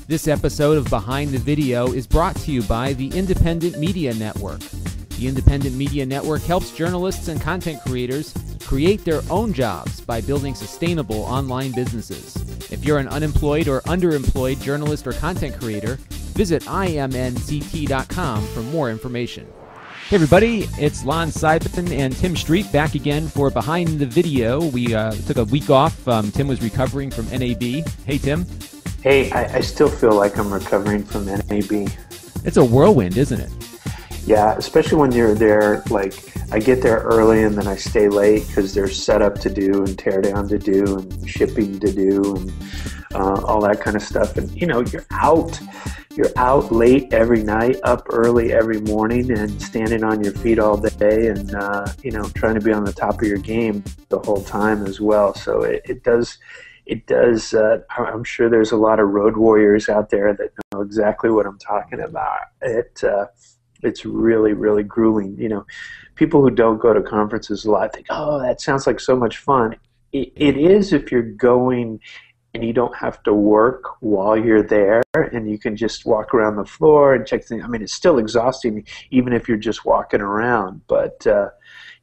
This episode of Behind the Video is brought to you by the Independent Media Network. The Independent Media Network helps journalists and content creators create their own jobs by building sustainable online businesses. If you're an unemployed or underemployed journalist or content creator, visit imnct.com for more information. Hey everybody, it's Lon and Tim Street back again for Behind the Video. We took a week off. Tim was recovering from NAB. Hey Tim. Hey, I still feel like I'm recovering from NAB. It's a whirlwind, isn't it? Yeah, especially when you're there. Like, I get there early and then I stay late because there's setup to do and tear down to do and shipping to do and all that kind of stuff. And you know, you're out late every night, up early every morning, and standing on your feet all day, and you know, trying to be on the top of your game the whole time as well. So it does. I'm sure there's a lot of road warriors out there that know exactly what I'm talking about. It's really, really grueling. You know, people who don't go to conferences a lot think, "Oh, that sounds like so much fun." It is if you're going and you don't have to work while you're there, and you can just walk around the floor and check things. I mean, it's still exhausting even if you're just walking around, but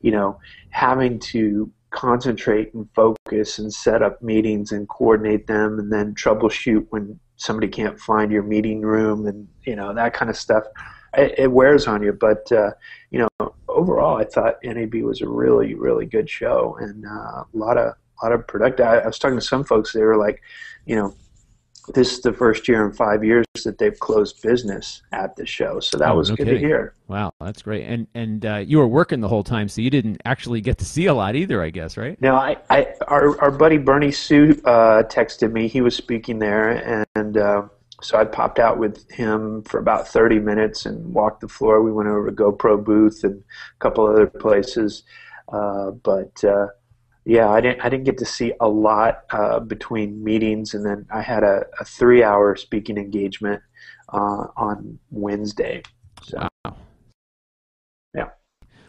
you know, having to concentrate and focus and set up meetings and coordinate them and then troubleshoot when somebody can't find your meeting room and, you know, that kind of stuff, it wears on you. But you know, overall I thought NAB was a really, really good show, and a lot of productive. I was talking to some folks, they were like, you know, this is the first year in 5 years that they've closed business at the show, so that was good to hear. Wow, that's great. And you were working the whole time, so you didn't actually get to see a lot either, I guess, right? No, our buddy Bernie Sue texted me. He was speaking there, and so I popped out with him for about 30 minutes and walked the floor. We went over to GoPro booth and a couple other places, yeah, I didn't get to see a lot between meetings, and then I had a 3-hour speaking engagement on Wednesday. So, wow. Yeah.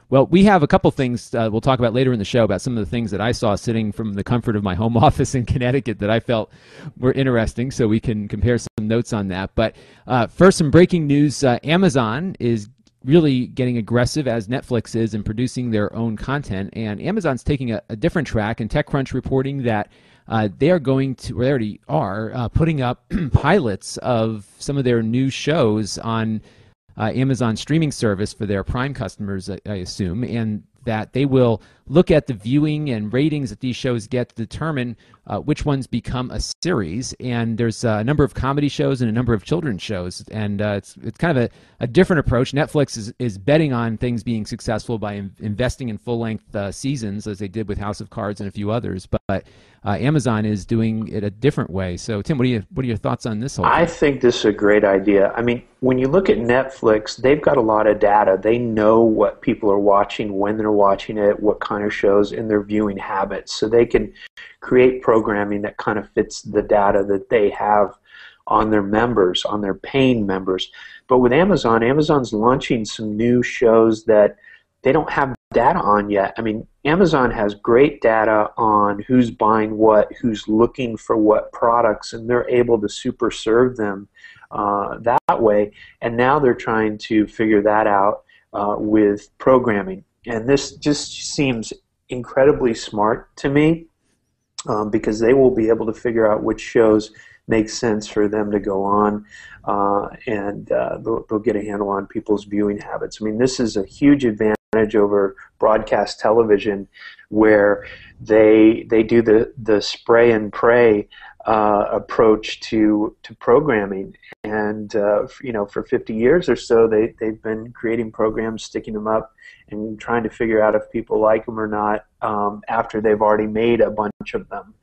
Well, we have a couple things we'll talk about later in the show about some of the things that I saw sitting from the comfort of my home office in Connecticut that I felt were interesting, so we can compare some notes on that. But first, some breaking news. Amazon is really getting aggressive, as Netflix is, in producing their own content, and Amazon's taking a different track, and TechCrunch reporting that they are going to, or they already are, putting up pilots of some of their new shows on Amazon streaming service for their Prime customers, I assume, and that they will look at the viewing and ratings that these shows get to determine which ones become a series. And there's a number of comedy shows and a number of children's shows, and it's kind of a different approach. Netflix is betting on things being successful by investing in full-length seasons, as they did with House of Cards and a few others, but Amazon is doing it a different way. So Tim, what are your thoughts on this whole thing? I think this is a great idea. I mean, when you look at Netflix, they've got a lot of data. They know what people are watching, when they're watching it, what kind of shows, and their viewing habits. So they can create programming that kind of fits the data that they have on their members, on their paying members. But with Amazon, Amazon's launching some new shows that they don't have data on yet. I mean, Amazon has great data on who's buying what, who's looking for what products, and they're able to super serve them that way. And now they're trying to figure that out with programming. And this just seems incredibly smart to me, because they will be able to figure out which shows make sense for them to go on, and they'll get a handle on people's viewing habits. I mean, this is a huge advantage over broadcast television, where they do the spray and pray approach to programming. And you know, for 50 years or so, they've been creating programs, sticking them up, and trying to figure out if people like them or not after they've already made a bunch of them.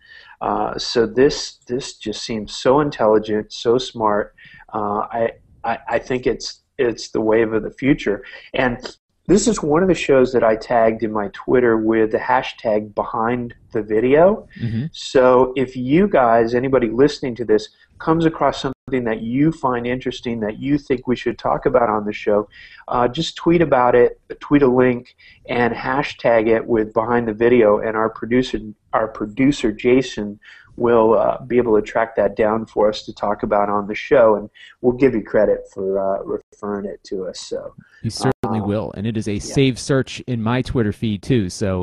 So this just seems so intelligent, so smart. I think it's the wave of the future. And this is one of the shows that I tagged in my Twitter with the hashtag behind the video. Mm-hmm. So if you guys, anybody listening to this, comes across something that you find interesting, that you think we should talk about on the show, just tweet about it, tweet a link, and hashtag it with behind the video, and our producer Jason will be able to track that down for us to talk about on the show, and we'll give you credit for referring it to us. So you certainly will, and it is a saved search in my Twitter feed too. So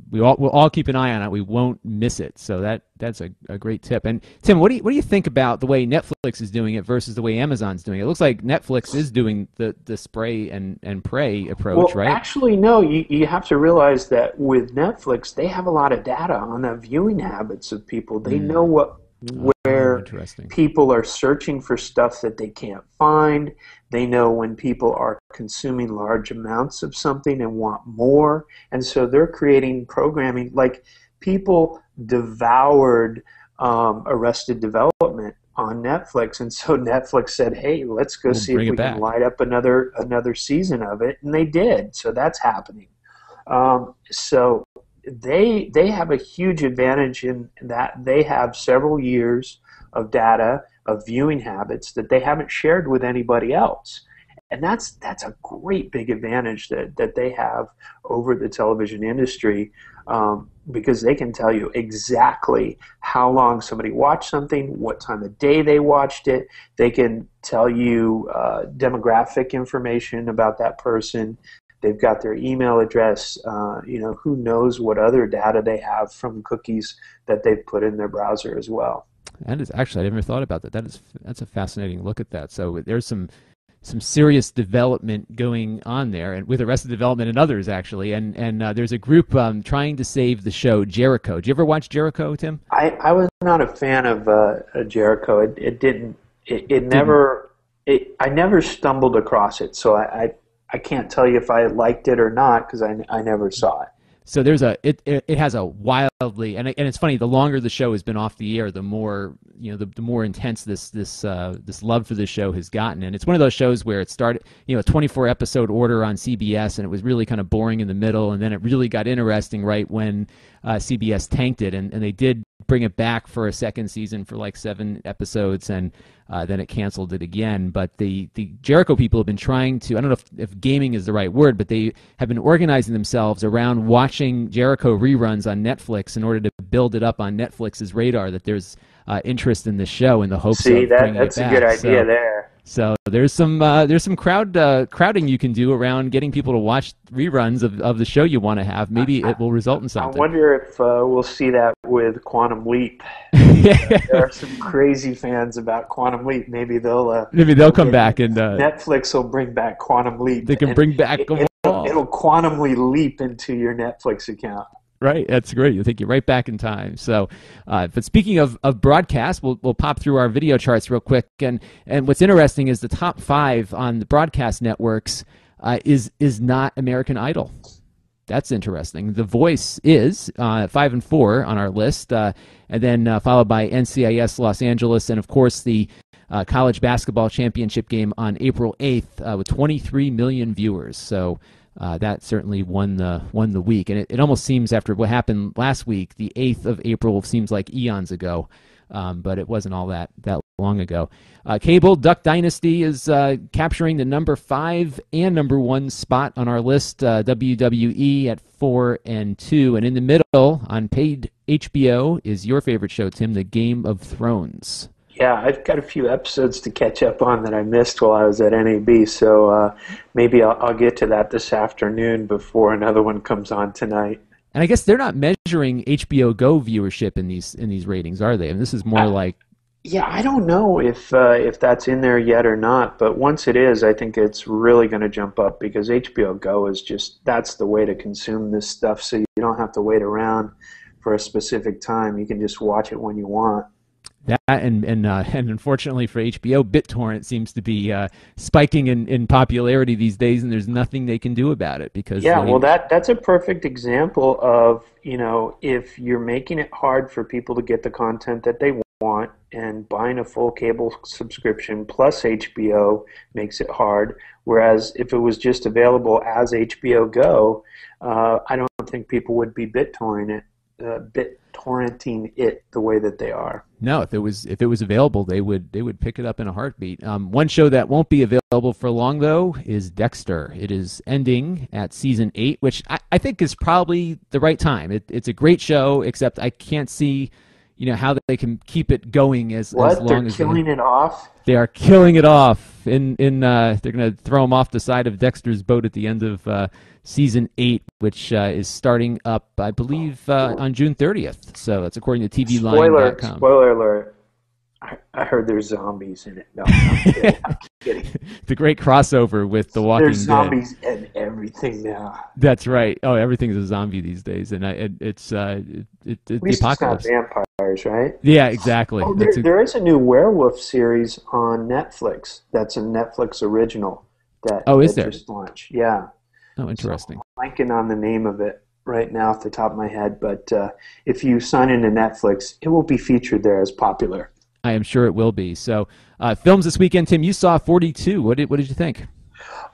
we'll all keep an eye on it. We won't miss it. So that's a great tip. And Tim, what do you think about the way Netflix is doing it versus the way Amazon's doing it? It looks like Netflix is doing the spray and pray approach, right? Actually, no. You have to realize that with Netflix, they have a lot of data on the viewing habits of people. They know where people are searching for stuff that they can't find. They know when people are consuming large amounts of something and want more. And so they're creating programming. Like, people devoured Arrested Development on Netflix, and so Netflix said, hey, let's go see if we can light up another season of it, and they did. So that's happening. So they have a huge advantage in that they have several years of data of viewing habits that they haven't shared with anybody else. And that's a great big advantage that they have over the television industry, because they can tell you exactly how long somebody watched something, what time of day they watched it. They can tell you demographic information about that person. They've got their email address. Who knows what other data they have from cookies that they've put in their browser as well. That is actually, I never thought about that. That's a fascinating look at that. So there's some serious development going on there, and with Arrested Development and others actually. And there's a group trying to save the show Jericho. Did you ever watch Jericho, Tim? I was not a fan of Jericho. I never stumbled across it, so I can't tell you if I liked it or not because I never saw it. So there's it has a wildly, and it's funny, the longer the show has been off the air, the more the more intense this love for this show has gotten. And it's one of those shows where it started, a 24 episode order on CBS, and it was really kind of boring in the middle, and then it really got interesting right when CBS tanked it, and they did bring it back for a second season for like 7 episodes, and then it canceled it again. But the Jericho people have been trying to, I don't know if gaming is the right word, but they have been organizing themselves around watching Jericho reruns on Netflix in order to build it up on Netflix's radar that there's interest in the show, in the hopes of bringing it back. That's a good idea there. So there's some crowding you can do around getting people to watch reruns of the show you want to have. Maybe it will result in something. I wonder if we'll see that with Quantum Leap. There are some crazy fans about Quantum Leap. Maybe they'll come back, and Netflix will bring back Quantum Leap. They can bring back it'll quantumly leap into your Netflix account. Right, that's great. You'll take you right back in time. So, but speaking of broadcast, we'll pop through our video charts real quick. And what's interesting is the top 5 on the broadcast networks is not American Idol. That's interesting. The Voice is 5 and 4 on our list, and then followed by NCIS Los Angeles, and of course the college basketball championship game on April 8th with 23 million viewers. So. That certainly won the week, and it almost seems, after what happened last week, the 8th of April seems like eons ago, but it wasn't all that long ago. Cable, Duck Dynasty is capturing the number 5 and number 1 spot on our list. WWE at 4 and 2, and in the middle on paid HBO is your favorite show, Tim, The Game of Thrones. Yeah, I've got a few episodes to catch up on that I missed while I was at NAB, so maybe I'll get to that this afternoon before another one comes on tonight. And I guess they're not measuring HBO Go viewership in these ratings, are they? And this is more like... Yeah, I don't know if that's in there yet or not, but once it is, I think it's really going to jump up, because HBO Go is that's the way to consume this stuff, so you don't have to wait around for a specific time. You can just watch it when you want. That and unfortunately for HBO, BitTorrent seems to be spiking in popularity these days, and there's nothing they can do about it because that's a perfect example of, if you're making it hard for people to get the content that they want, and buying a full cable subscription plus HBO makes it hard. Whereas if it was just available as HBO Go, I don't think people would be BitTorrenting it the way that they are. No, if it was available, they would pick it up in a heartbeat. One show that won't be available for long, though, is Dexter. It is ending at season 8, which I think is probably the right time. It's a great show, except I can't see, how they can keep it going as What? long They're as killing it off? they are killing it off. They're going to throw him off the side of Dexter's boat at the end of season 8, which is starting up, I believe, on June 30th. So that's according to TVLine.com. Spoiler alert. I heard there's zombies in it. No, I'm kidding. I'm kidding. The great crossover with The Walking Dead. There's zombies in everything now. That's right. Oh, everything's a zombie these days, and it's At the least apocalypse. it's not vampires, right? Yeah, exactly. Oh, there is a new werewolf series on Netflix. That's a Netflix original that is there? Just launched. Yeah. Oh, interesting. So I'm blanking on the name of it right now off the top of my head, but if you sign into Netflix, it will be featured there as popular. I am sure it will be. So, films this weekend, Tim. You saw 42. What did you think?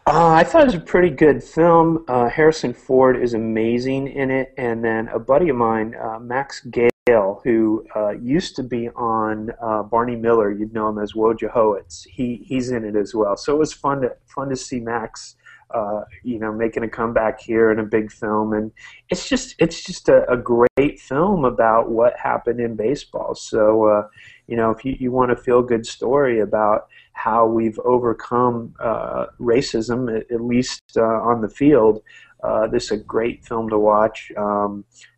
I thought it was a pretty good film. Harrison Ford is amazing in it, and then a buddy of mine, Max Gale, who used to be on Barney Miller. You'd know him as Wojciechowicz. He's in it as well. So it was fun to see Max, making a comeback here in a big film, and it's just a great film about what happened in baseball. So if you want a feel-good story about how we've overcome racism, at least on the field, this is a great film to watch.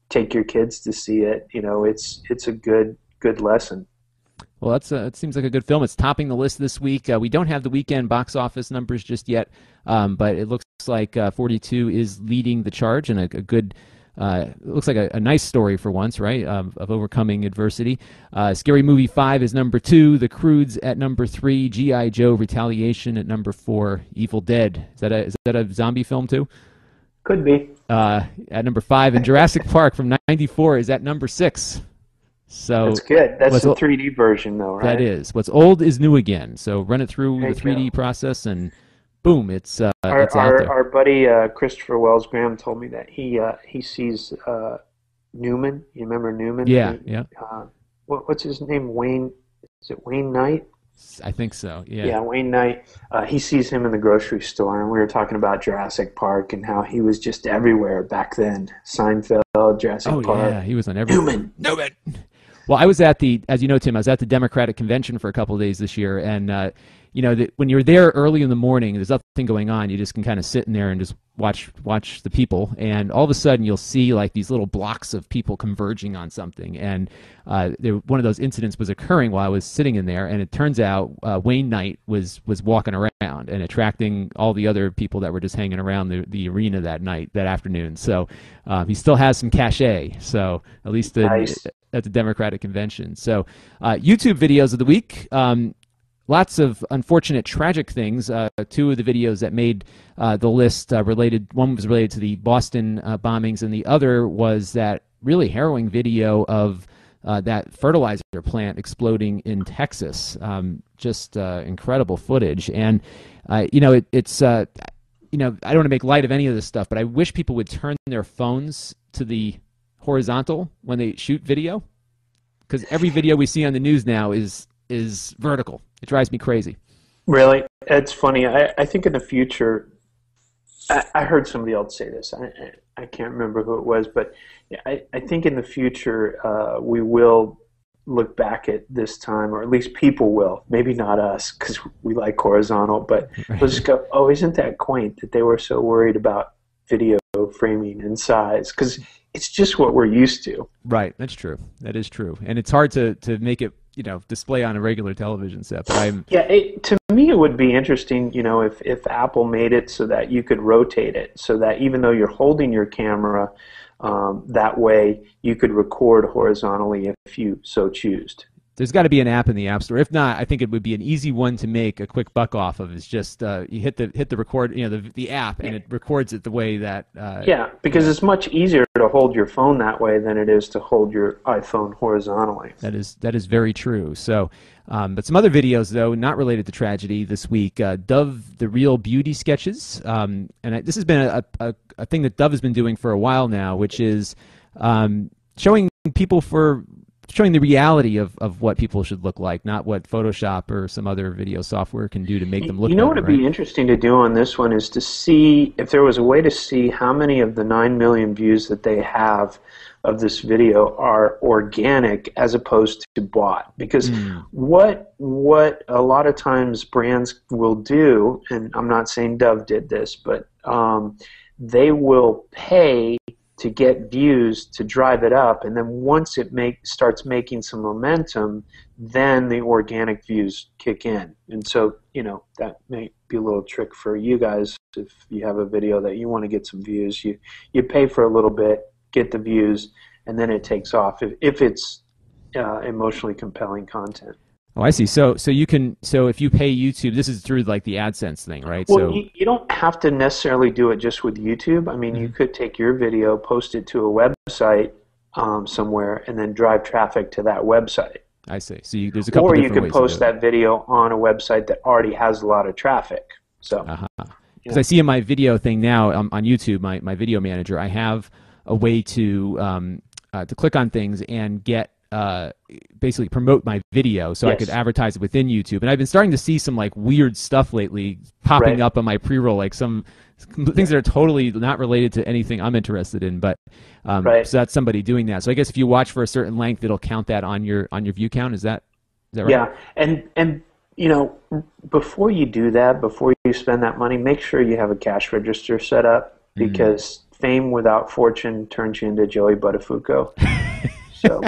Take your kids to see it. It's a good lesson. Well, it seems like a good film. It's topping the list this week. We don't have the weekend box office numbers just yet, but it looks like 42 is leading the charge, and a good. It looks like a nice story for once, right? Of overcoming adversity. Scary Movie 5 is number 2. The Croods at number 3. G.I. Joe: Retaliation at number 4. Evil Dead. Is that a zombie film too? Could be. At number 5, and Jurassic Park from '94 is at number 6. So that's good. That's the 3D version, though, right? That is. What's old is new again. So run it through the 3D process, and boom, it's out there. Our buddy Christopher Wells Graham told me that he sees Newman. You remember Newman? Yeah. What's his name? Wayne? Is it Wayne Knight? I think so. Yeah. Yeah, Wayne Knight. He sees him in the grocery store, and we were talking about Jurassic Park and how he was just everywhere back then. Seinfeld, Jurassic Park. Oh yeah, he was on everything. Newman. Well, I was at as you know, Tim, I was at the Democratic Convention for a couple of days this year, and when you're there early in the morning, there's nothing going on. You just can kind of sit in there and just watch the people, and all of a sudden you'll see like these little blocks of people converging on something. And one of those incidents was occurring while I was sitting in there, and it turns out Wayne Knight was walking around and attracting all the other people that were just hanging around the arena that afternoon. So he still has some cachet. So at least nice. At the Democratic Convention. So YouTube videos of the week. Lots of unfortunate, tragic things. 2 of the videos that made the list one was related to the Boston bombings, and the other was that really harrowing video of that fertilizer plant exploding in Texas. Just incredible footage. And, it's I don't want to make light of any of this stuff, but I wish people would turn their phones to the horizontal when they shoot video, because every video we see on the news now is vertical. It drives me crazy. Really? It's funny. I think in the future, I heard somebody else say this. I can't remember who it was, but I think in the future we will look back at this time, or at least people will. Maybe not us, because we like horizontal, but we'll just go, oh, isn't that quaint that they were so worried about video framing and size? Because it's just what we're used to. Right. That's true. That is true. And it's hard to make it display on a regular television set. But to me it would be interesting, if Apple made it so that you could rotate it, so that even though you're holding your camera, that way you could record horizontally if you so choose. There's got to be an app in the App Store. If not, I think it would be an easy one to make a quick buck off of. Is just you hit the record, the app, and it records it the way that. Because it's much easier to hold your phone that way than it is to hold your iPhone horizontally. That is very true. So, but some other videos though, not related to tragedy this week. Dove the Real Beauty sketches, and this has been a thing that Dove has been doing for a while now, which is showing people for showing the reality of what people should look like, not what Photoshop or some other video software can do to make them look You know better, what would be interesting to do on this one is to see if there was a way to see how many of the 9 million views that they have of this video are organic as opposed to bought. Because what a lot of times brands will do, and I'm not saying Dove did this, but they will pay to get views to drive it up, and then once it starts making some momentum, then the organic views kick in. And so, you know, that may be a little trick for you guys. If you have a video that you want to get some views, you pay for a little bit, get the views, and then it takes off if it's emotionally compelling content. Oh, I see. So you can, so if you pay YouTube, this is through like the AdSense thing, right? Well, so you don't have to necessarily do it just with YouTube. I mean, you could take your video, post it to a website somewhere, and then drive traffic to that website. I see. So there's a couple or different ways. Or you could post that video on a website that already has a lot of traffic. So, because I see in my video thing now on YouTube, my video manager, I have a way to click on things and get basically promote my video, so I could advertise it within YouTube. And I've been starting to see some like weird stuff lately popping up on my pre-roll, like some things that are totally not related to anything I'm interested in. But so that's somebody doing that. So I guess if you watch for a certain length, it'll count that on your view count. Is that right? Yeah, and you know, before you do that, before you spend that money, make sure you have a cash register set up, because fame without fortune turns you into Joey Buttafuoco. So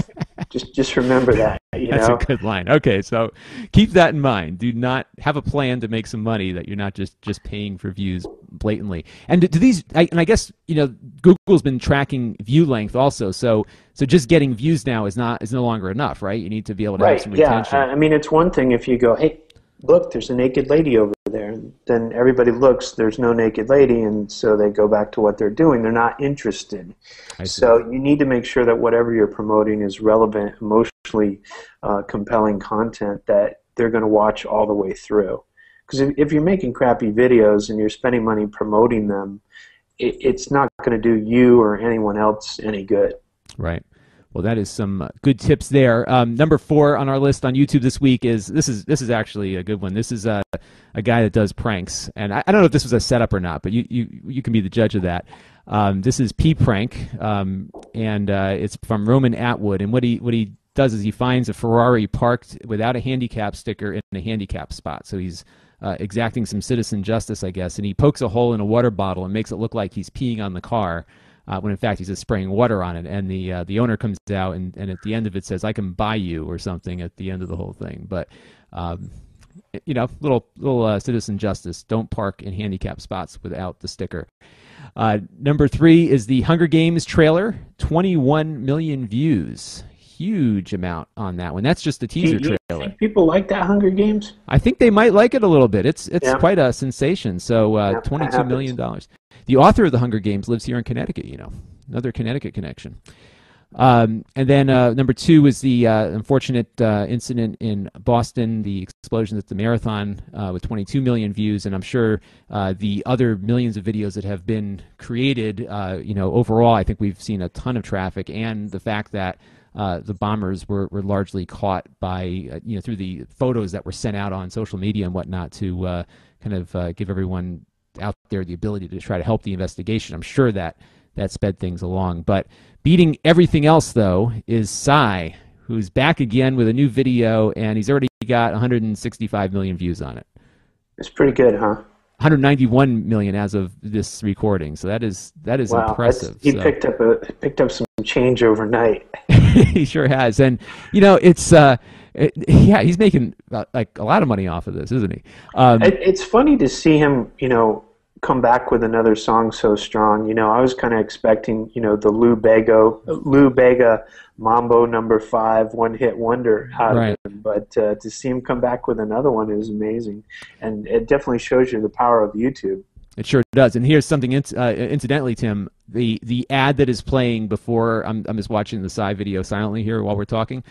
just remember that. That's a good line. Okay, so keep that in mind. Do not have a plan to make some money that you're not just paying for views blatantly. And do these? And I guess Google's been tracking view length also. So just getting views now is no longer enough, right? You need to be able to have some retention. I mean, it's one thing if you go, hey, look, there's a naked lady over there. Then everybody looks, there's no naked lady, and so they go back to what they're doing. They're not interested. So you need to make sure that whatever you're promoting is relevant, emotionally compelling content that they're going to watch all the way through. Because if you're making crappy videos and you're spending money promoting them, it's not going to do you or anyone else any good. Right. Well, that is some good tips there. Number 4 on our list on YouTube this week is this is actually a good one. This is a guy that does pranks, and I don't know if this was a setup or not, but you can be the judge of that. This is P Prank, and it's from Roman Atwood. And what he does is he finds a Ferrari parked without a handicap sticker in a handicap spot. So he's exacting some citizen justice, I guess, and he pokes a hole in a water bottle and makes it look like he's peeing on the car. When in fact he's just spraying water on it, and the owner comes out and at the end of it says, "I can buy you" or something at the end of the whole thing. But little citizen justice. Don't park in handicap spots without the sticker. Number 3 is the Hunger Games trailer. 21 million views. Huge amount on that one. That's just the teaser trailer. Think people like that Hunger Games? I think they might like it a little bit. It's quite a sensation. So $22 million. The author of the Hunger Games lives here in Connecticut. Another Connecticut connection. And then number 2 is the unfortunate incident in Boston, the explosion at the marathon with 22 million views. And I'm sure the other millions of videos that have been created, overall, I think we've seen a ton of traffic, and the fact that the bombers were largely caught by, through the photos that were sent out on social media and whatnot to give everyone out there the ability to try to help the investigation. I'm sure that sped things along. But beating everything else, though, is Psy, who's back again with a new video, and he's already got 165 million views on it. It's pretty good, huh? 191 million as of this recording. So that is wow, impressive. He picked up some change overnight. He sure has, and it's he's making like a lot of money off of this, isn't he? It's funny to see him, come back with another song so strong. I was kind of expecting, the Lou Bega Mambo number 5 one-hit wonder out of him, but to see him come back with another one is amazing, and it definitely shows you the power of YouTube. It sure does. And here's something incidentally, Tim. The ad that is playing before I'm just watching the Psy video silently here while we're talking.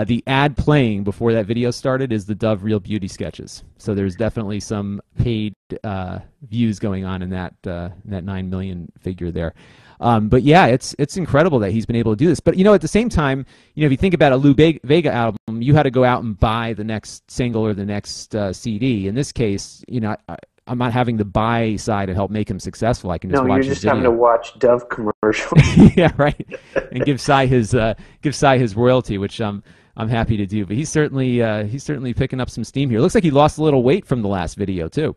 The ad playing before that video started is the Dove Real Beauty sketches. So there's definitely some paid views going on in that 9 million figure there. But yeah, it's incredible that he's been able to do this. But at the same time, if you think about a Lou Vega album, you had to go out and buy the next single or the next CD. In this case, I'm not having the buy side to help make him successful. I can just watch his video. No, you're just having to watch Dove commercials. Yeah, right. And give Cy his royalty, which I'm happy to do. But he's certainly picking up some steam here. Looks like he lost a little weight from the last video too.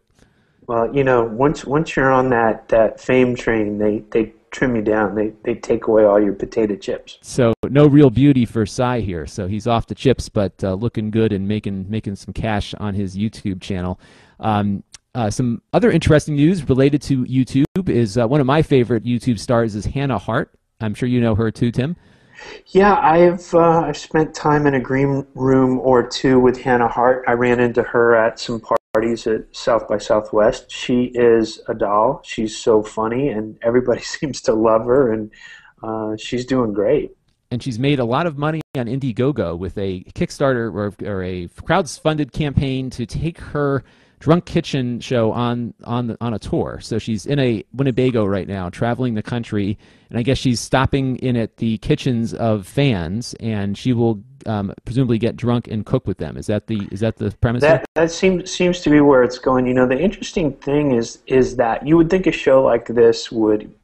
Well, once you're on that fame train, they trim you down. They take away all your potato chips. So no real beauty for Cy here. So he's off the chips, but looking good and making some cash on his YouTube channel. Some other interesting news related to YouTube is one of my favorite YouTube stars is Hannah Hart. I'm sure you know her too, Tim. Yeah, I've spent time in a green room or two with Hannah Hart. I ran into her at some parties at South by Southwest. She is a doll. She's so funny, and everybody seems to love her, and she's doing great. And she's made a lot of money on Indiegogo with a Kickstarter or a crowds-funded campaign to take her Drunk Kitchen show on a tour. So she's in a Winnebago right now, traveling the country, and I guess she's stopping in at the kitchens of fans, and she will presumably get drunk and cook with them. Is that the premise? That seems to be where it's going. The interesting thing is that you would think a show like this would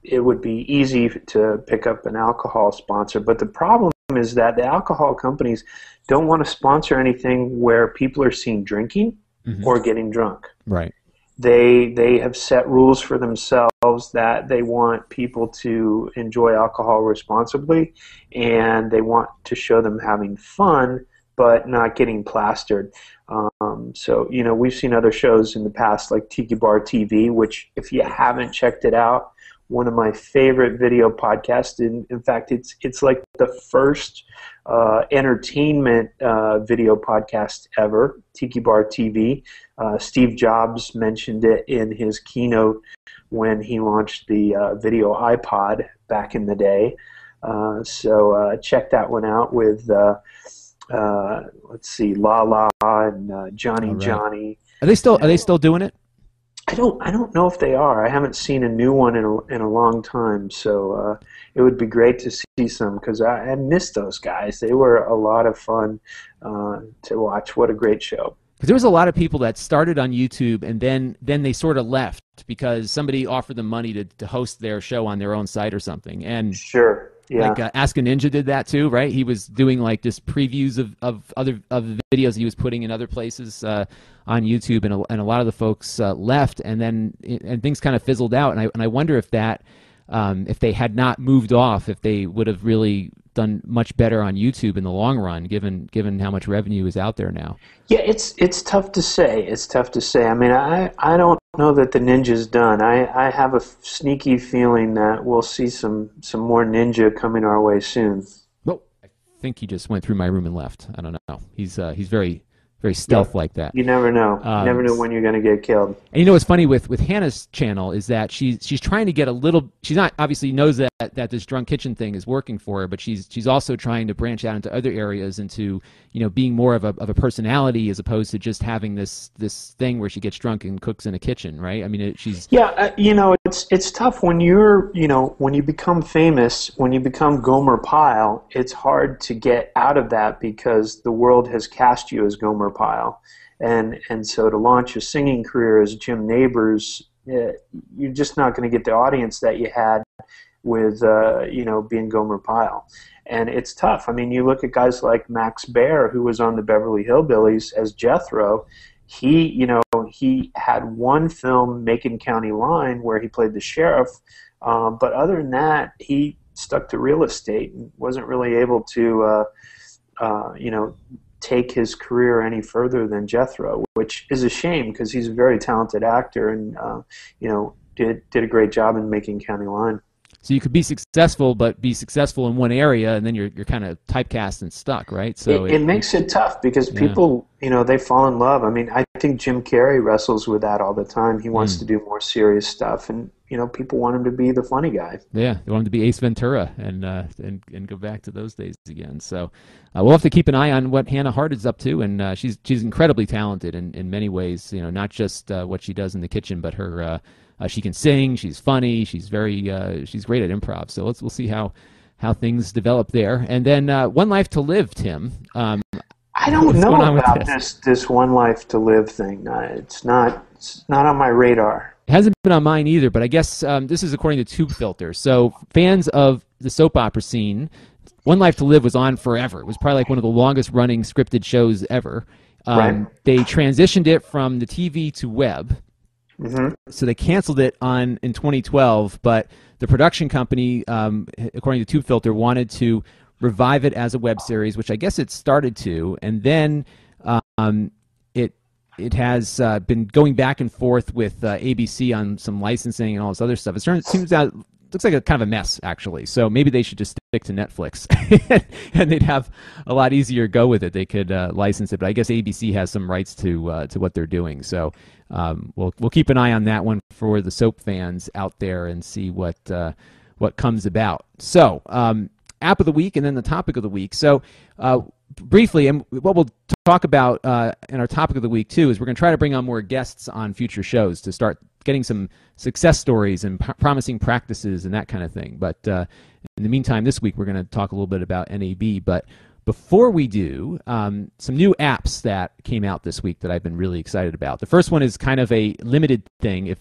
be easy to pick up an alcohol sponsor, but the problem is that the alcohol companies don't want to sponsor anything where people are seen drinking. Mm-hmm. Or getting drunk. Right. They have set rules for themselves that they want people to enjoy alcohol responsibly, and they want to show them having fun but not getting plastered. So we've seen other shows in the past like Tiki Bar TV, which if you haven't checked it out, one of my favorite video podcasts. In fact, it's like the first entertainment video podcast ever, Tiki Bar TV. Steve Jobs mentioned it in his keynote when he launched the video iPod back in the day. So check that one out with, let's see, La La and Johnny right. Johnny. Are they still doing it? I don't know if they are. I haven't seen a new one in a long time, so it would be great to see some because I missed those guys. They were a lot of fun to watch. What a great show! Because there was a lot of people that started on YouTube and then they sort of left because somebody offered them money to host their show on their own site or something. And sure. Yeah. Like Ask a Ninja did that too, right? He was doing like just previews of videos he was putting in other places on YouTube, and a lot of the folks left, and things kind of fizzled out. And I wonder if that if they had not moved off, if they would have really done much better on YouTube in the long run, given how much revenue is out there now. Yeah, it's tough to say. It's tough to say. I mean, I don't know that the Ninja's done. I have a sneaky feeling that we'll see some more Ninja coming our way soon. Well, I think he just went through my room and left. I don't know. He's very stealth like that. You never know. You never know when you're going to get killed. And what's funny with Hannah's channel is that she's trying to get a little. She's not obviously knows that this Drunk Kitchen thing is working for her, but she's also trying to branch out into other areas, into being more of a personality as opposed to just having this thing where she gets drunk and cooks in a kitchen, right? I mean, she's it's tough when when you become famous, when you become Gomer Pyle. It's hard to get out of that because the world has cast you as Gomer Pyle, and so to launch a singing career as Jim Nabors, you're just not going to get the audience that you had with being Gomer Pyle. And it's tough. I mean, you look at guys like Max Baer, who was on the Beverly Hillbillies as Jethro. He had one film, Macon County Line, where he played the sheriff. But other than that, he stuck to real estate and wasn't really able to, take his career any further than Jethro, which is a shame because he's a very talented actor and, did a great job in Macon County Line. So you could be successful, but be successful in one area, and then you're kind of typecast and stuck, right? So it makes it tough because people, they fall in love. I mean, I think Jim Carrey wrestles with that all the time. He wants to do more serious stuff, and people want him to be the funny guy. Yeah, they want him to be Ace Ventura and go back to those days again. So we'll have to keep an eye on what Hannah Hart is up to, and she's incredibly talented in many ways. Not just what she does in the kitchen, but her She can sing. She's funny. She's she's great at improv. So we'll see how things develop there. And then One Life to Live, Tim. I don't know about this One Life to Live thing. It's not on my radar. It hasn't been on mine either, but I guess this is according to Tube Filter. So fans of the soap opera scene, One Life to Live was on forever. It was probably like one of the longest running scripted shows ever. Right. They transitioned it from the TV to web. Mm-hmm. So they canceled it in 2012, but the production company, according to Tube Filter, wanted to revive it as a web series, which I guess it started to, and then it has been going back and forth with ABC on some licensing and all this other stuff. Looks like a kind of a mess, actually. So maybe they should just stick to Netflix, and they'd have a lot easier go with it. They could license it, but I guess ABC has some rights to what they're doing. So we'll keep an eye on that one for the soap fans out there and see what comes about. So app of the week and then the topic of the week. So briefly, and what we'll talk about in our topic of the week too is we're going to try to bring on more guests on future shows to start getting some success stories and promising practices and that kind of thing. But in the meantime, this week we're going to talk a little bit about NAB. But before we do, some new apps that came out this week that I've been really excited about. The first one is kind of a limited thing,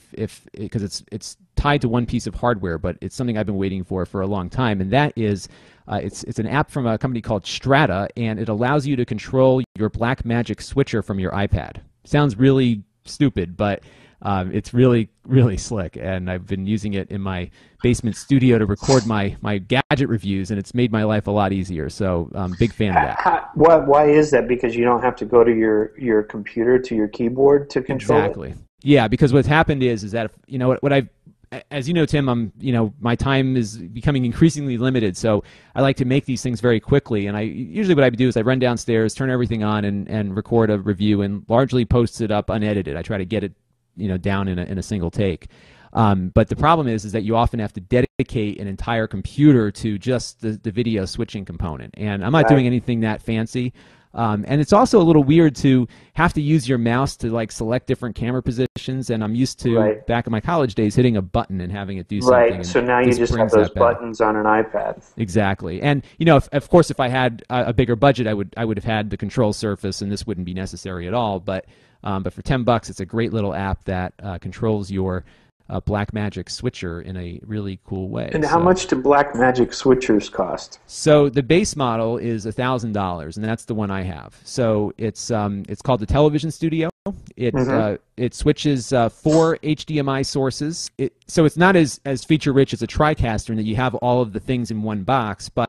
because it's tied to one piece of hardware, but it's something I've been waiting for a long time, and that is it's an app from a company called Strata, and it allows you to control your Blackmagic switcher from your iPad. Sounds really stupid, but it's really, really slick, and I've been using it in my basement studio to record my gadget reviews, and it's made my life a lot easier, so I'm a big fan of that. Why is that? Because you don't have to go to your computer, to your keyboard to control Exactly. Yeah, because what's happened is that, as you know, Tim, my time is becoming increasingly limited, so I like to make these things very quickly, and usually what I do is I run downstairs, turn everything on, and record a review, and largely post it up unedited. I try to get it down in a single take. But the problem is that you often have to dedicate an entire computer to just the video switching component. And I'm not doing anything that fancy. And it's also a little weird to have to use your mouse to select different camera positions. And I'm used to, back in my college days, hitting a button and having it do something. Right, so now you just have those buttons on an iPad. Exactly. And, of course, if I had a bigger budget, I would have had the control surface, and this wouldn't be necessary at all. But for $10, it's a great little app that controls your Blackmagic switcher in a really cool way. And how much do Blackmagic switchers cost? So the base model is $1,000, and that's the one I have. So it's called the Television Studio. It switches 4 HDMI sources. So it's not as feature rich as a TriCaster in that you have all of the things in one box, but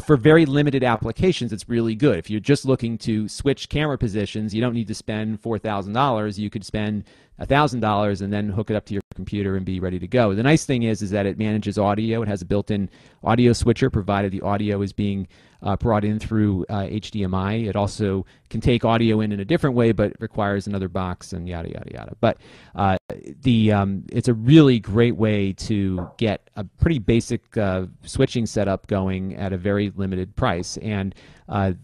for very limited applications, it's really good. If you're just looking to switch camera positions, you don't need to spend $4,000. You could spend $1,000 and then hook it up to your computer and be ready to go. The nice thing is that it manages audio. It has a built-in audio switcher, provided the audio is being brought in through HDMI. It also can take audio in a different way, but requires another box and yada yada yada. But it's a really great way to get a pretty basic switching setup going at a very limited price, and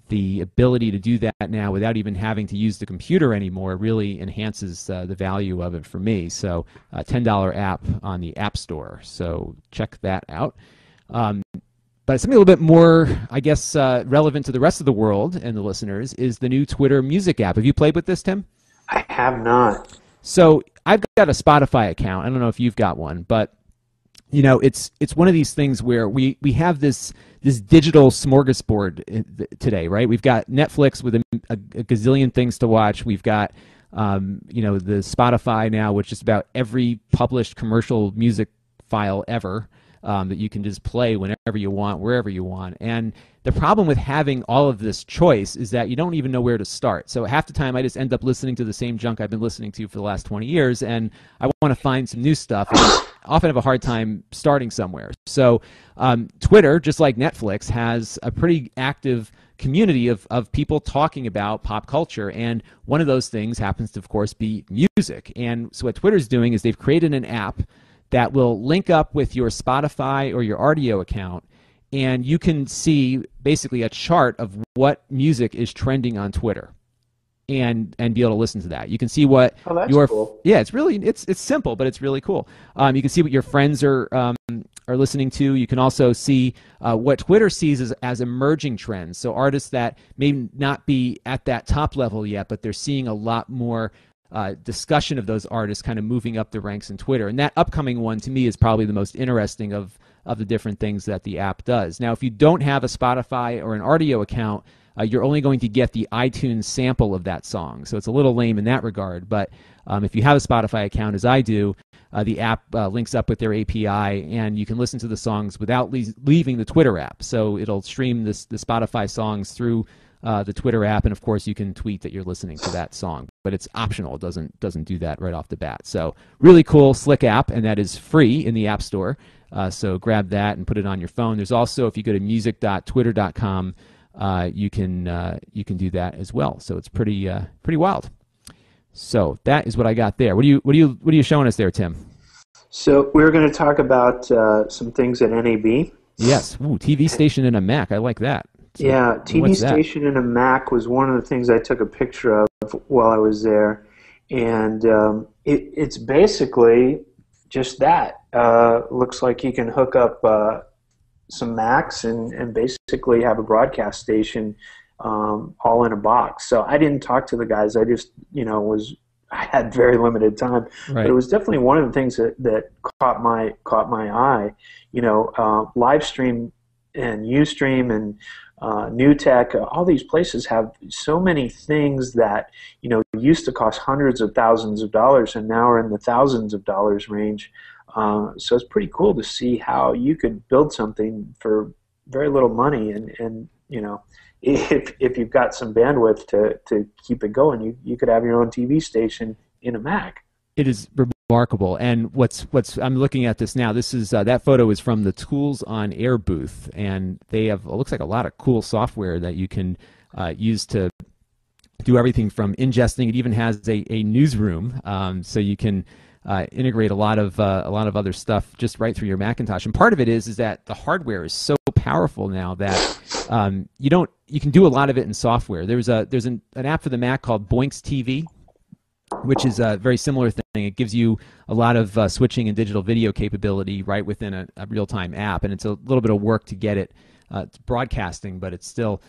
the ability to do that now without even having to use the computer anymore really enhances the value of it for me. So $10 app on the App Store. So check that out. But something a little bit more, I guess, relevant to the rest of the world and the listeners is the new Twitter music app. Have you played with this, Tim? I have not. So I've got a Spotify account. I don't know if you've got one, but it's one of these things where we have this digital smorgasbord today, right? We've got Netflix with a gazillion things to watch. We've got the Spotify now, which is about every published commercial music file ever. That you can just play whenever you want, wherever you want. And the problem with having all of this choice is that you don't even know where to start. So half the time I just end up listening to the same junk I've been listening to for the last 20 years, and I want to find some new stuff, and I often have a hard time starting somewhere. So Twitter, just like Netflix, has a pretty active community of people talking about pop culture, and one of those things happens to, of course, be music. And so what Twitter's doing is they've created an app that will link up with your Spotify or your Rdio account, and you can see basically a chart of what music is trending on Twitter. and be able to listen to that. You can see what Oh, that's cool. yeah, it's simple, but it's really cool. You can see what your friends are listening to. You can also see what Twitter sees as emerging trends. So artists that may not be at that top level yet, but they're seeing a lot more discussion of those artists kind of moving up the ranks in Twitter. And that upcoming one, to me, is probably the most interesting of the different things that the app does. Now, if you don't have a Spotify or an Rdio account, you're only going to get the iTunes sample of that song. So it's a little lame in that regard. But if you have a Spotify account, as I do, the app links up with their API, and you can listen to the songs without leaving the Twitter app. So it'll stream the Spotify songs through the Twitter app, and of course you can tweet that you're listening to that song. But it's optional; it doesn't do that right off the bat. So really cool, slick app, and that is free in the App Store. So grab that and put it on your phone. There's also, if you go to music.twitter.com, you can do that as well. So it's pretty wild. So that is what I got there. What are you showing us there, Tim? So we're going to talk about some things at NAB. Yes. Ooh, TV station and a Mac. I like that. So yeah, TV station and a Mac was one of the things I took a picture of while I was there, and it's basically just that. Looks like you can hook up some Macs and basically have a broadcast station all in a box. So I didn't talk to the guys. I just, I had very limited time. Right. But it was definitely one of the things that caught my eye. Live stream and Ustream and New Tech, all these places have so many things that used to cost hundreds of thousands of dollars and now are in the thousands of dollars range. So it's pretty cool to see how you could build something for very little money, and if you've got some bandwidth to keep it going, you could have your own TV station in a Mac. It is remarkable. And what's I'm looking at this now. This is that photo is from the Tools on Air booth, and they have, it looks like, a lot of cool software that you can use to do everything from ingesting. It even has a newsroom, so you can integrate a lot of other stuff just right through your Macintosh. And part of it is that the hardware is so powerful now that you can do a lot of it in software. There's an app for the Mac called Boinks TV, which is a very similar thing. It gives you a lot of switching and digital video capability right within a real-time app, and it's a little bit of work to get it broadcasting, but it's still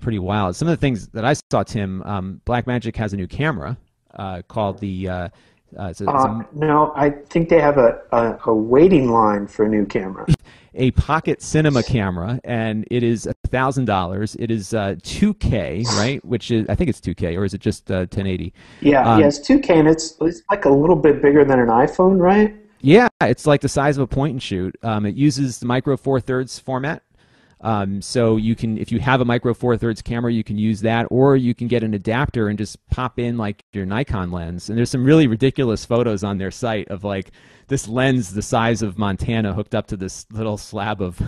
pretty wild. Some of the things that I saw, Tim, Blackmagic has a new camera called the no, I think they have a waiting line for a new camera. A Pocket Cinema camera, and it is $1,000. It is 2K, right? Which is, I think it's 2K, or is it just 1080? Yeah, it's 2K, and it's like a little bit bigger than an iPhone, right? Yeah, it's like the size of a point and shoot. It uses the Micro Four Thirds format. So you can, if you have a Micro Four Thirds camera, you can use that, or you can get an adapter and just pop in like your Nikon lens. And there's some really ridiculous photos on their site of like this lens the size of Montana hooked up to this little slab of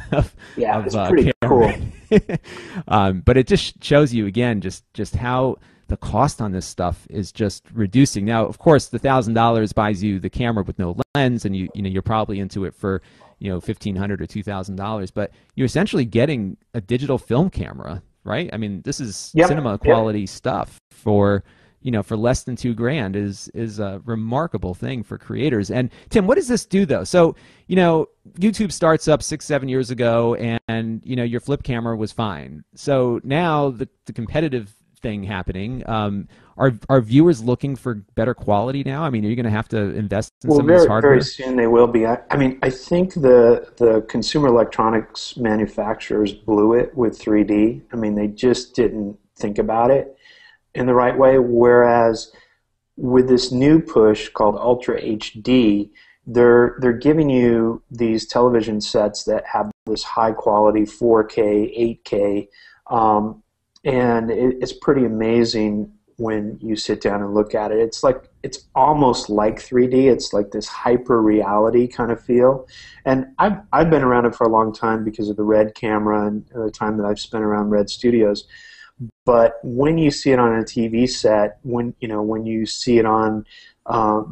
it's pretty camera. Cool. But it just shows you again just how the cost on this stuff is just reducing. Now, of course, the $1,000 buys you the camera with no lens, and you're probably into it for $1,500 or $2,000, but you're essentially getting a digital film camera, right? I mean, this is cinema quality stuff for less than $2,000 is a remarkable thing for creators. And Tim, what does this do though? So YouTube starts up 6-7 years ago, and your flip camera was fine. So now the competitive thing happening. Are viewers looking for better quality now? I mean, are you going to have to invest in some of this hardware? Very soon they will be. I mean, I think the consumer electronics manufacturers blew it with 3D. I mean, they just didn't think about it in the right way. Whereas with this new push called Ultra HD, they're giving you these television sets that have this high quality 4K, 8K, and it's pretty amazing when you sit down and look at it. It's almost like 3D. It's like this hyper reality kind of feel. And I've been around it for a long time because of the Red camera and the time that I've spent around Red Studios. But when you see it on a TV set, when you see it on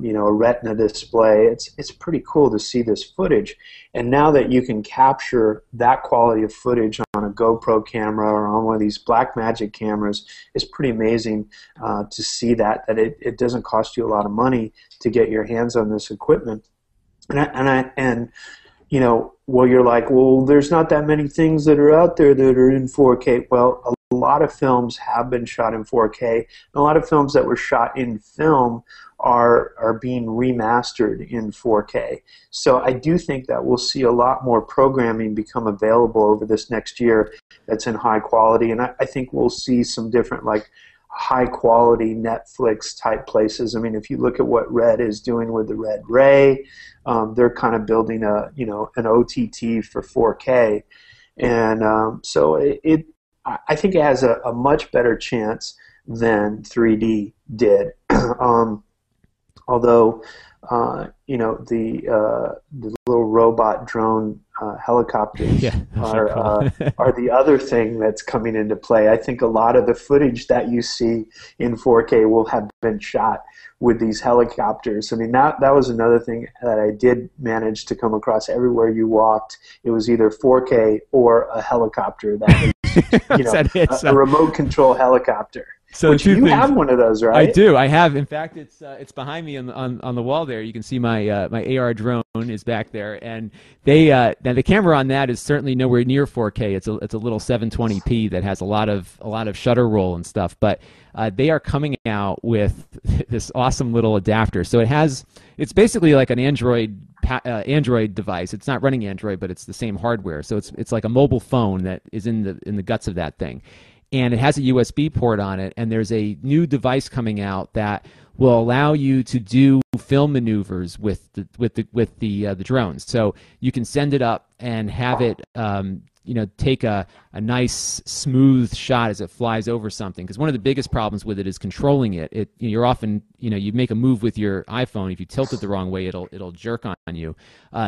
you know, a retina display. It's pretty cool to see this footage. And now that you can capture that quality of footage on a GoPro camera or on one of these Blackmagic cameras, it's pretty amazing to see that it doesn't cost you a lot of money to get your hands on this equipment. And you know, well, you're like, well, there's not that many things that are out there that are in 4K. Well, a lot of films have been shot in 4K. And a lot of films that were shot in film are being remastered in 4K. So I do think that we'll see a lot more programming become available over this next year that's in high quality. And I think we'll see some different, like, high quality Netflix type places. I mean, if you look at what Red is doing with the Red Ray, they're kind of building a, you know, an OTT for 4K. And so I think it has a much better chance than 3D did. Although, you know, the little robot drone helicopters are the other thing that's coming into play. I think a lot of the footage that you see in 4K will have been shot with these helicopters. I mean, that was another thing that I did manage to come across. Everywhere you walked, it was either 4K or a helicopter that was, you know, a remote control helicopter. So Which you have one of those, right? I do. I have. In fact, it's behind me on the wall there. You can see my my AR drone is back there, and now the camera on that is certainly nowhere near 4K. It's a little 720p that has a lot of shutter roll and stuff. But they are coming out with this awesome little adapter. So it's basically like an Android device. It's not running Android, but it's the same hardware. So it's like a mobile phone that is in the guts of that thing. And it has a USB port on it, and there's a new device coming out that will allow you to do film maneuvers with the drones. So you can send it up and have it, you know, take a nice smooth shot as it flies over something. Because one of the biggest problems with it is controlling it. You're often, you know, you make a move with your iPhone. If you tilt it the wrong way, it'll jerk on you.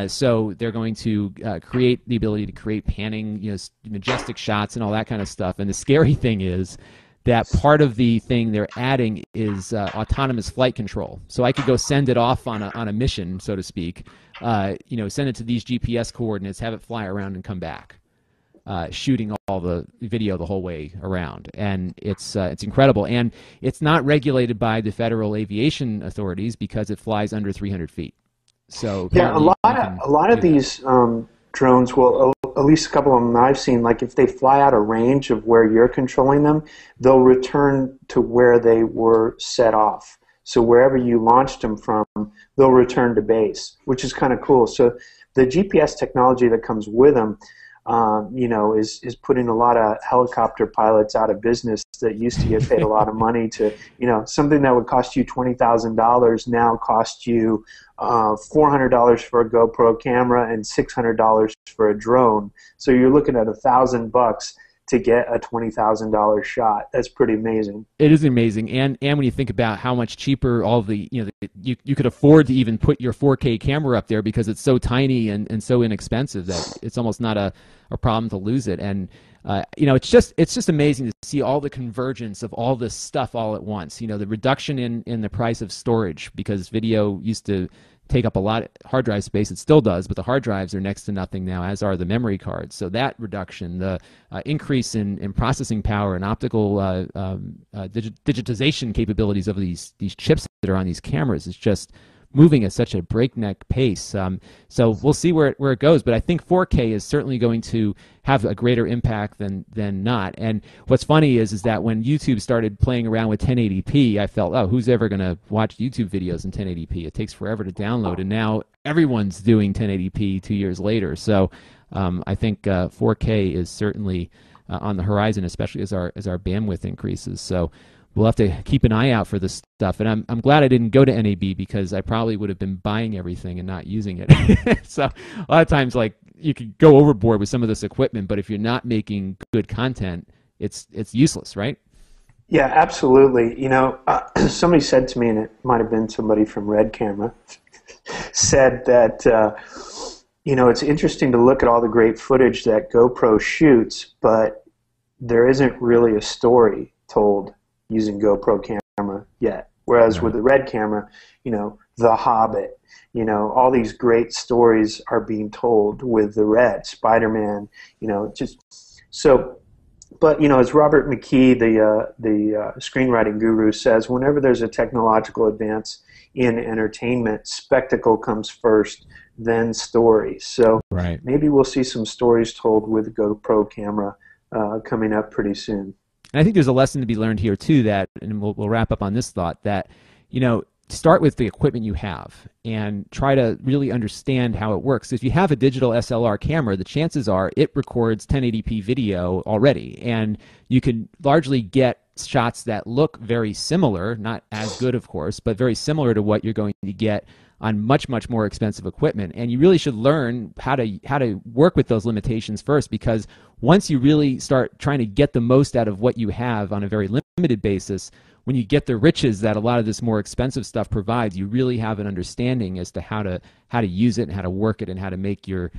So they're going to create the ability to create panning, you know, majestic shots and all that kind of stuff. And the scary thing is that part of the thing they're adding is autonomous flight control. So I could go send it off on a mission, so to speak. You know, send it to these GPS coordinates, have it fly around and come back. Shooting all the video the whole way around, and it's incredible, and it's not regulated by the federal aviation authorities because it flies under 300 feet. So yeah, a lot of these drones will, at least a couple of them I've seen, like if they fly out of range of where you're controlling them, they'll return to where they were set off. So wherever you launched them from, they'll return to base, which is kind of cool. So the GPS technology that comes with them, you know, is putting a lot of helicopter pilots out of business that used to get paid a lot of money to, you know, something that would cost you $20,000 now costs you $400 for a GoPro camera and $600 for a drone. So you're looking at $1,000 to get a $20,000 shot. That's pretty amazing. It is amazing, and when you think about how much cheaper all the, you know, you could afford to even put your 4K camera up there because it's so tiny and so inexpensive that it's almost not a problem to lose it. And you know, it's just amazing to see all the convergence of all this stuff all at once. You know, the reduction in the price of storage, because video used to take up a lot of hard drive space. It still does, but the hard drives are next to nothing now, as are the memory cards. So that reduction, the increase in processing power and optical digitization capabilities of these chips that are on these cameras is just moving at such a breakneck pace. So we'll see where it goes, but I think 4K is certainly going to have a greater impact than not. And what's funny is that when YouTube started playing around with 1080p, I felt, oh, who's ever going to watch YouTube videos in 1080p? It takes forever to download, and now everyone's doing 1080p 2 years later. So I think 4K is certainly on the horizon, especially as our bandwidth increases. So we'll have to keep an eye out for this stuff. And I'm glad I didn't go to NAB, because I probably would have been buying everything and not using it. So a lot of times, like, you could go overboard with some of this equipment, but if you're not making good content, it's useless, right? Yeah, absolutely. You know, somebody said to me, and it might have been somebody from Red Camera, said that, you know, it's interesting to look at all the great footage that GoPro shoots, but there isn't really a story told using GoPro camera yet. Whereas Right. with the Red camera, The Hobbit, all these great stories are being told with the Red, Spider-Man, just so. But as Robert McKee, the screenwriting guru, says, whenever there's a technological advance in entertainment, spectacle comes first, then story. So Right. maybe we'll see some stories told with the GoPro camera coming up pretty soon. And I think there's a lesson to be learned here too, that, and we'll wrap up on this thought, that, start with the equipment you have and try to really understand how it works. If you have a digital SLR camera, the chances are it records 1080p video already, and you can largely get shots that look very similar, not as good of course, but very similar to what you're going to get on much, much more expensive equipment. And you really should learn how to work with those limitations first, because once you really start trying to get the most out of what you have on a very limited basis, when you get the riches that a lot of this more expensive stuff provides, you really have an understanding as to how to use it and how to work it and how to make your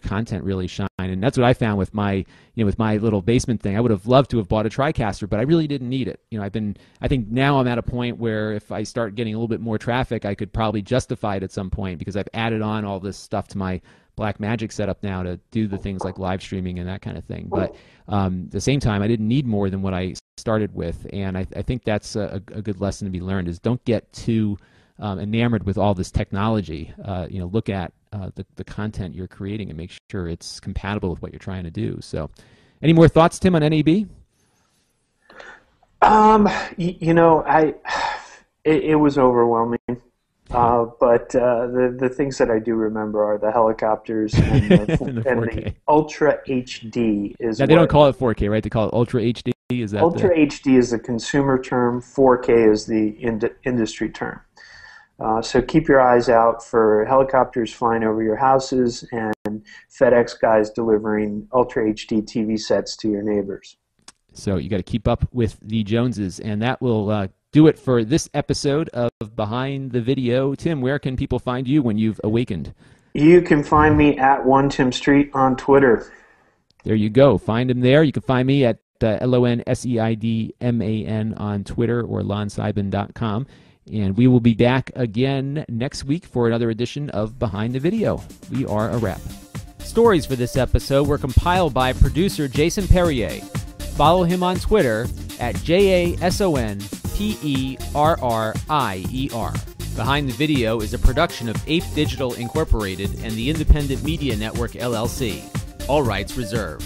content really shine. And that's what I found with my little basement thing. I would have loved to have bought a TriCaster, but I really didn't need it. I think now I'm at a point where if I start getting a little bit more traffic, I could probably justify it at some point, because I've added on all this stuff to my Blackmagic setup now to do the things like live streaming and that kind of thing. But at the same time, I didn't need more than what I started with, and I think that's a good lesson to be learned, is don't get too enamored with all this technology. Look at the content you're creating and make sure it's compatible with what you're trying to do. So, any more thoughts, Tim, on NAB? It was overwhelming. But the things that I do remember are the helicopters and the Ultra HD is. Now, they don't call it 4K, right? They call it Ultra HD. Is that Ultra HD is the consumer term. 4K is the industry term. So keep your eyes out for helicopters flying over your houses and FedEx guys delivering Ultra HD TV sets to your neighbors. So you got to keep up with the Joneses, and that will do it for this episode of Behind the Video. Tim, where can people find you when you've awakened? You can find me at One Tim Street on Twitter. There you go. Find him there. You can find me at LONSEIDMAN on Twitter or lonseibin.com. And we will be back again next week for another edition of Behind the Video. We are a wrap. Stories for this episode were compiled by producer Jason Perrier. Follow him on Twitter at JASONPERRIER. Behind the Video is a production of Ape Digital Incorporated and the Independent Media Network, LLC. All rights reserved.